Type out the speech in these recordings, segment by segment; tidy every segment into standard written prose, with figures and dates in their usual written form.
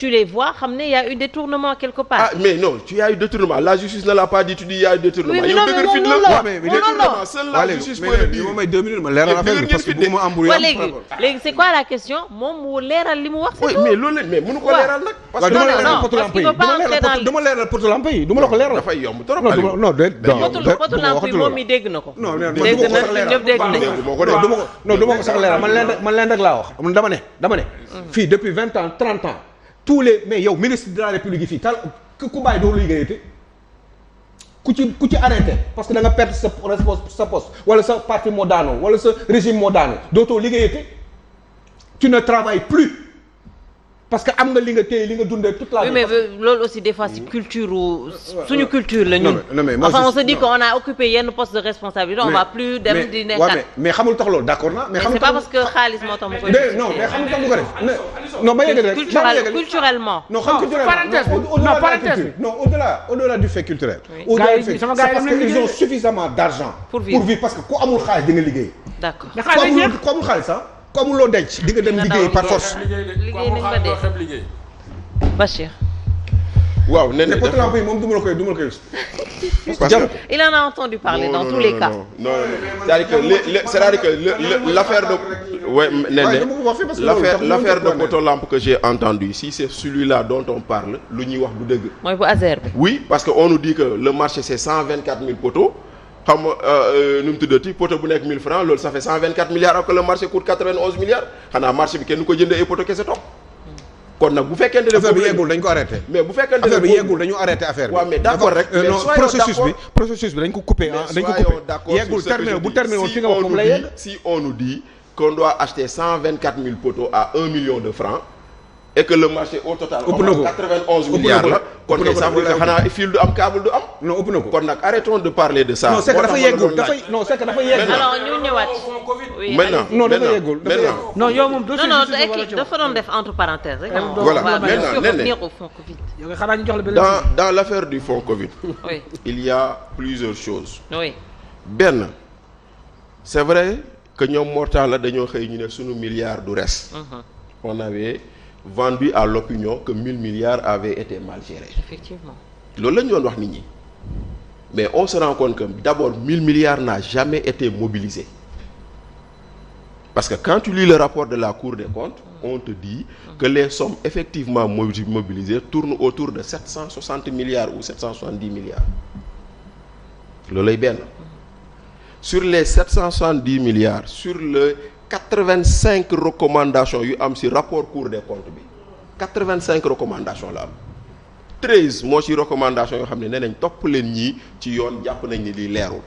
tu les vois xam ne y a eu détournement quelque part. Ah mais non tu as eu détournement la justice ne l'a pas dit tu dis y a eu détournement. oui yow dëgër fit la mais détournement seule la justice peut le dire. mais 2 minutes ma leeral affaire bi parce que bëgguma embrouiller. léegi c'est quoi la question moom mu leeral li mu wax. oui mais loolu la mais mënu ko leeral nag. parce que duma leeral poto lampe yi duma la ko leeral. dafay yomb trop. non poto lampe yi moom mi dégg na ko. non non dégg na ñëpp dégg nañ duma ko sax leeral man leen rek laa wax dama ne fii depuis 20 ans 30 ans tous les mais yow ministre de la république yi fii ku bàyyi doo liggéeyate ku ci arrêté parce que da nga perdre sa poste wala sa parti moo daanoo wala sa régime moo daanoo dootoo liggéeyate tu ne travailles plus parce que am nga li nga téye li nga dundee toute la vie. oui mais loolu aussi des fois c'est culture suñu culture la ñun. enfin on se dit qu'on a occupé yenn poste de responsabilité on va plus dem di nekkaat. mais xamul tax loolu d'accord na. mais c'est pas parce que xaalis moo tax mu koy. non mais xamul tax mu ko def. non ba yegg rek culturellement. non parenthèse non au-delà du fait culturel. au-delà du fait c'est parce que ils ont suffisamment d'argent. pour vivre parce que ku amul xaalis di nga liggéey. d'accord ku amul xaalis sax. comme loo denc di nga dem liggéey par force. liggéey nañ ba dee Bachir. waaw nee na poto lampe yi moom du ma la koy parce que il en a entendu parler dans tous les cas. non c'est-à-dire que l'affaire de l'affaire de poto lampe que j'ai entendu si c'est celui-là dont on parle lu ñuy wax du dëgg. mooy bu Azer bi. oui parce que on nous dit que le marché c'est 124 000 poteaux. xam nga nu mu tuddati poto bu nekk 1000 francs loolu ça fait 124 milliards alors que le marché coûte 91 milliards xanaa marché bi kenn du ko jëndee ay poto kese toog kon nag bu fekkente ne affaire bi yeggul dañ ko arrêté mais bu fekkente ne affaire bi yeggul dañu arrêté affaire bi waaw mais d'accord rek mais processus bi dañ ko coupé dañ ko coupé yeggul terminé bu terminé woon fi nga wax moom la yegg si on nous dit qu'on doit acheter 124 000 poteaux à 1 million de francs et que le marché au total. ëpp na ko 91 milliards la. kon kay ça veut dire xanaa fil du am câble du am. non ëpp na ko kon nag arrêtons de parler de ça. non c'est que dafa yeggul non c'est que dafa yeggul. alors ñu ñëwaat. oui maintenant non dafa yeggul non yow moom dossier dafa doon def entre parenthèses rek. voilà maintenant au fonds Covid. yow nga xanaa ñu jox la benn dans l'affaire du fonds Covid. oui il y a plusieurs choses. oui. benn c'est vrai que ñoom Mortalla dañoo xëy ñu ne sunu milliard du res. on avait vendu à l'opinion que 1000 milliards avaient été mal gérés. Effectivement. loolu la ñu doon wax nit ñi mais on se rend compte que d'abord 1000 milliards n'a jamais été mobilisé parce que quand tu lis le rapport de la Cour des comptes on te dit que les sommes effectivement mobilisées tournent autour de 760 milliards ou 770 milliards loolu lay benn sur les 770 milliards sur le 85 recommandations yu am ci rapport Cour des comptes bi 85 recommandations la am 13 moo ci recommandation yoo xam ne nee nañ topp leen ñii ci yoon jàpp nañ ni lii leerul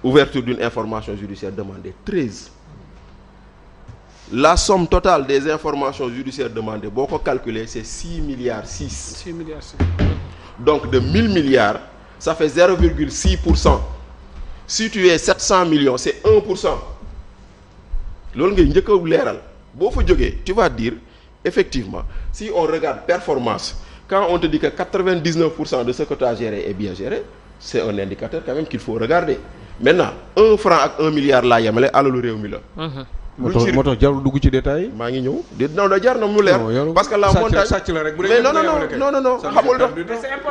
ouverture d'une information judiciaire demandée 13 la somme totale des informations judiciaires demandées boo ko calculer c'est 6 milliards 6 donc de 1000 milliards ça fait 0,6%. si tu es 700 millions c'est 1%. loolu ngay njëkk a leeral boo fa jógee tu vas dire effectivement si on regarde performance quand on te dit que 99% de ce que tu as géré est bien géré c'est un indicateur quand même qu'il faut regarder maintenant 1 franc ak 1 milliard laa yemale alalu réew mi la. moo tax jarul dugg ci détail. maa ngi ñëw non da jar na mu leer. parce que la montagne sàcc la rek bu mais non xamul tax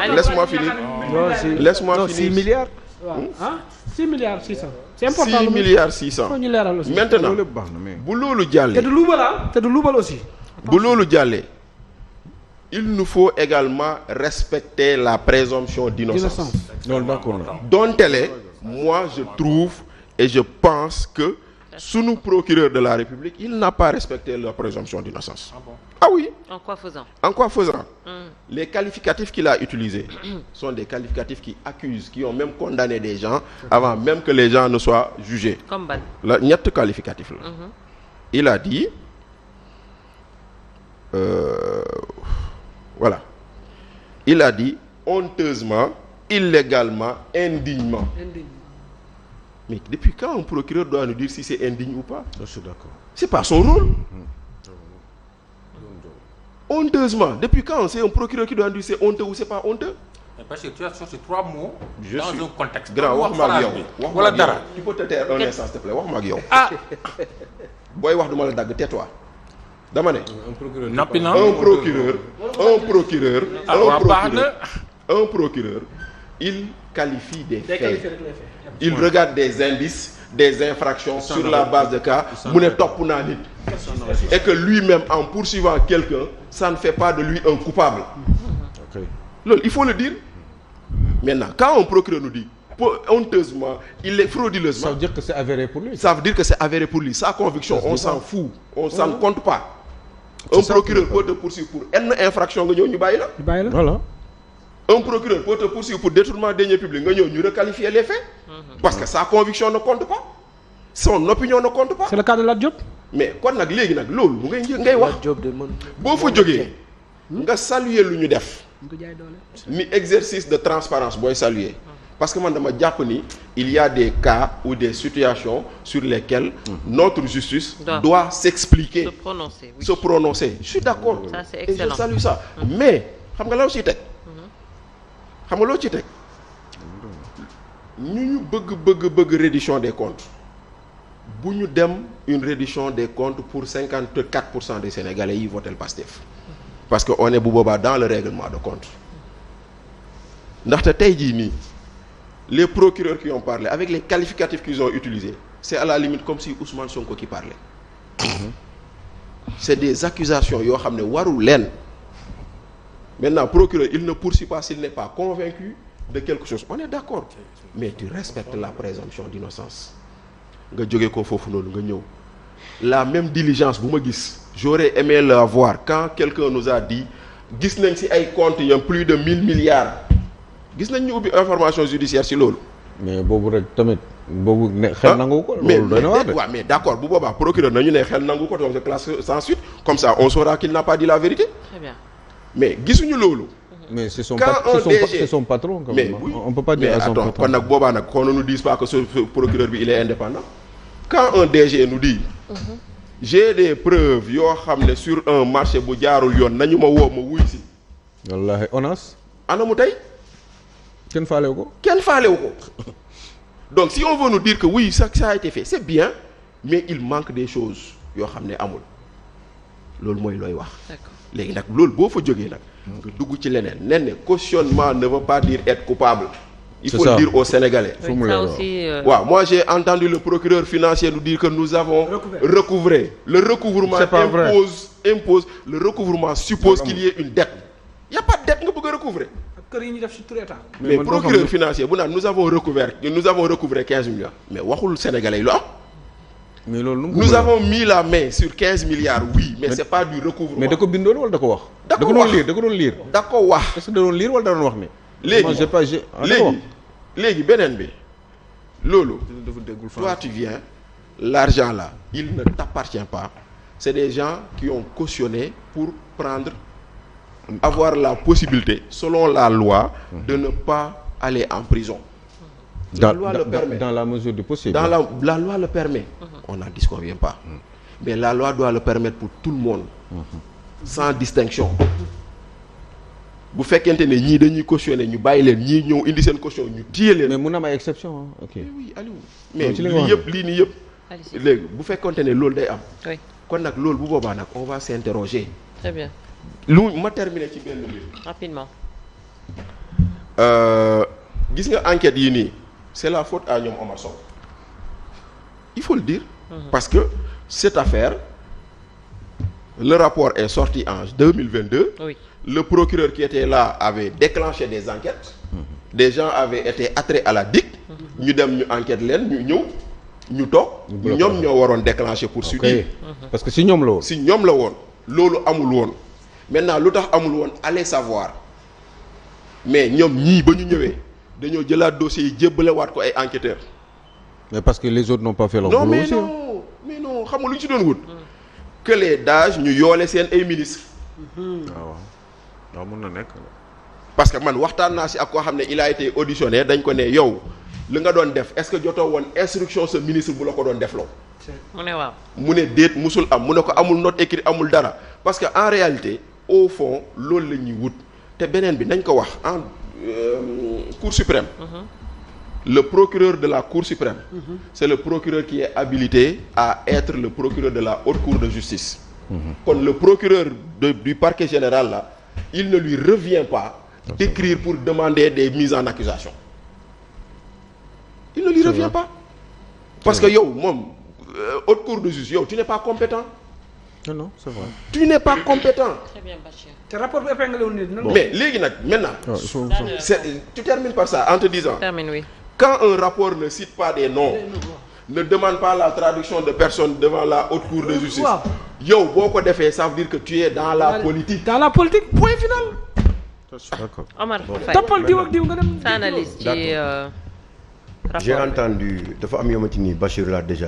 laisse-moi finir 6 milliards. ah 6 milliards 600. c'est important 6 milliards 600. ñu leeral aussi. maintenant bu loolu jàllee. te du luubal aussi. bu loolu jàllee il nous faut également respecter la présomption d'innocence. non d'accord. Donteele moi je trouve et je pense que sunu procureur de la République il n'a pas respecté la présomption d'innocence. Ah bon? Ah oui. En quoi faisant? Les qualificatifs qu'il a utilisés sont des qualificatifs qui accusent, qui ont même condamné des gens avant même que les gens ne soient jugés. Comme ban? La ñett qualificatif la. Il a dit voilà. Il a dit honteusement, illégalement, indignement. Mais depuis quand un procureur doit nous dire si c'est indigne ou pas? Je suis d'accord. C'est pas son rôle. Honteusement, depuis quand c'est un procureur qui doit nous dire c'est honteux ou c'est pas honteux? Parce que tu as sorti 3 mots dans un contexte. Grand, wax ma ak yow. Wala dara. Tu peux te taire un instant s'il te plaît, wax ma ak yow. Ah. Booy wax duma la dagg, tais-toi. dama ne. un procureur il qualifie des faits, il regarde des indices, des infractions sur la base de cas mu ne topp naa nit et que lui-même en poursuivant quelqu'un ça ne fait pas de lui un coupable. Loolu il faut le dire. Maintenant quand un procureur nous dit honteusement il est frauduleusement, ça veut dire que c'est avéré pour lui. Ça veut dire que c'est avéré pour lui. Sa conviction on s'en fout, on s'en compte pas. Un procureur peut te poursuivre pour une infraction nga ñëw ñu bàyyi la. Voilà. Un procureur peut te poursuivre pour détournement de deniers publics nga ñëw ñu requalifier les faits. Parce que sa conviction ne compte pas. Son opinion ne compte pas. C'est le cas de Lat Diop. Mais kon nag léegi nag loolu bu ngay wax boo fa jógee nga saluer lu ñu def ni exercice de transparence booy saluer. Parce que man dama jàpp ni il y a des cas ou des situations sur lesquelles notre justice doit s'expliquer, se prononcer. Je suis d'accord. Ça, c'est excellent. Et je salue ça. Mais xam nga loo ciy teg. Xam nga loo ciy teg. ñu bëgg reddition des comptes. Bu ñu dem une reddition des comptes pour 54% des Sénégalais yi votent le PASTEF. Parce que on est bu boobaa dans le règlement de compte. Ndaxte tey jii nii. Les procureurs qui ont parlé, avec les qualificatifs qu'ils ont utilisés, c'est à la limite comme si Ousmane Sonko qui parlait. C'est des accusations yoo xam ne warul leen. Maintenant, procureur, il ne poursuit pas s'il n'est pas convaincu de quelque chose. On est d'accord. Mais tu respectes la présomption d'innocence. Nga jóge ko foofu noonu nga ñëw. La même diligence bu ma gis, j'aurais aimé la voir quand quelqu'un nous a dit gis nañ ci ay comptes yi plus de 1000 milliards. Gis nañ ñu ubbi information judiciaire ci loolu. mais boobu rek tamit boobu ne xel nangu ko. loolu doy na waar de waaw mais d'accord bu boobaa procureur nañu ne xel nangu ko donc c'est classe sans suite comme ça on saura qu'il n'a pas dit la vérité. Très bien. Mais gisuñu loolu. mais c'est son patron. Quand mais même. oui On peut pas dire à son patron. kon nag boobaa nag qu'on ne nous dise pas que ce procureur bi il est indépendant. Quand un DG nous dit. J'ai des preuves yoo xam ne sur un marché bu jaarul yoon nañu ma woo ma wuy si. wallaahi ONAS. ana mu tey. kenn faalewu ko. Donc si on veut nous dire que oui ça a été fait c'est bien mais il manque des choses yoo xam ne amul loolu mooy looy wax. D'accord. Léegi nag loolu boo fa jógee nag. nga dugg ci leneen nen ne cautionnement ne veut pas dire être coupable. Il faut le dire aux Sénégalais. Oui, ça aussi. Waaw, moi j'ai entendu le procureur financier nous dire que nous avons recouvré. Le recouvrement impose le recouvrement suppose qu'il y ait une dette. Il y a pas de dette nga bëgg a recouvrer. kër yi ñu def ci tur état. Mais procureur financier bu naan nous avons recouvré 15 milliards. Mais waxul Sénégalais yi lu am. mais loolu nous avons mis la main sur 15 milliards oui mais c'est pas du recouvrement. mais da ko bindoon wala da ko wax. da ko wax da ko doon lire. da ko wax. est-ce que da doon lire wala da doon wax ni. léegi beneen bi loolu. toi tu viens l'argent là il ne t'appartient pas. C'est des gens qui ont cautionné pour avoir la possibilité selon la loi de ne pas aller en prison. La loi le permet. Dans la mesure du possible. La loi le permet. On n'en disconvient pas. Mais la loi doit le permettre pour tout le monde. Sans distinction. Bu fekkente ne ñii dañuy cautionner ñu bàyyi leen ñii ñëw indi seen caution ñu téye leen. mais mun na am ay exception ok. Oui Aliou. mais lii nii yëpp. léegi bu fekkonte ne loolu day am. Oui. Kon nag loolu bu boobaa nag on va s'interroger. Très bien. lu ma terminer ci benn mbir. Rapidement. Gis nga enquête yi nii c'est la faute à ñoom Omar Sow. Il faut le dire. Parce que cette affaire le rapport est sorti en 2022. Oui. Le procureur qui était là avait déclenché des enquêtes. Des gens avaient été attraits à la DIC. ñu dem ñu enquête leen ñu ñëw ñu toog. ñoom ñoo waroon déclencher poursuite. parce que si ñoom la woon. si ñoom la woon loolu amul woon maintenant lu tax amul woon allez savoir mais ñoom ñii ba ñu ñëwee dañoo jëlaat dossier yi jébbalewaat ko ay enquêteurs. mais parce que les autres n'ont pas fait leur boulot aussi. mais non xam nga lu ñu ci doon wut. que les DAGE ñu yoole seen ay ministres. waaw mën na nekk. parce que man waxtaan naa si ak koo xam ne il a été auditionné dañ ko ne yow li nga doon def est-ce que jotoo woon instruction sa ministre bu la ko doon defloo. mu ne waaw. mu ne déet musul am mu ne ko amul note écrite amul dara parce que en réalité au fond loolu la ñuy wut te beneen bi nañ ko wax en Cour suprême. Le procureur de la Cour suprême. C'est le procureur qui est habilité à être le procureur de la haute cour de justice. kon le procureur du parquet général là il ne lui revient pas d'écrire pour demander des mises en accusation il ne lui revient pas parce que yow moom haute cour de justice yow tu n'es pas compétent. Non, c'est vrai. Tu n'es pas compétent. Très bien, Bachir. te rapport bi épinglé wu nit. Mais léegi nag maintenant. Tu termines par ça en te disant. Termine, oui. Quand un rapport ne cite pas des noms. Ne demande pas la traduction de personnes devant la haute cour de justice. yow boo ko defee ça veut dire que tu es dans la politique. Dans la politique point final. D'accord. Omar Faye toppal diw ak diw nga dem. sa analyse ci rapport j'ai entendu dafa am yomati ni Bachir l'a déjà